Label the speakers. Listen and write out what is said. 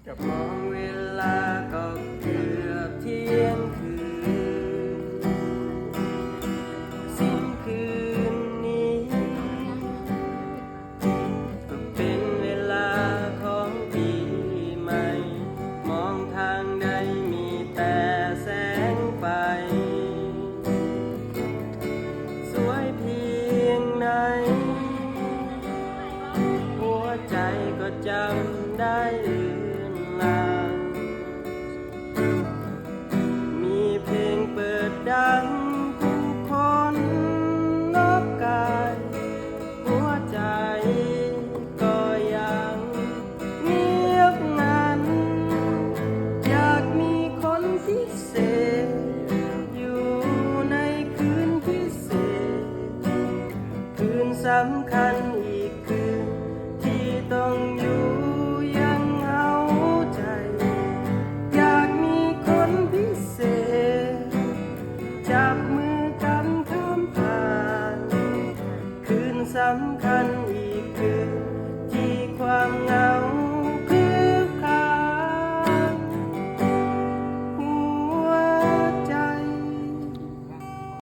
Speaker 1: กับมองเวลาก็เกือบเที่ยงคืนสิ้นคืนนี้ก็เป็นเวลาของปีใหม่มองทางใดมีแต่แสงไฟสวยเพียงไหนหัวใจก็จำได้ลื่นลางมีเพลงเปิดดังผู้คนนอกกายหัวใจก็ยังเงียบงันอยากมีคนพิเศษอยู่ในคืนพิเศษคืนสำคัญอีกคืนที่ต้องอยู่ยังเหงาใจอยากมีคนพิเศษจับมือกันข้ามผ่านคืนสำคัญอีกคืนที่ความเหงา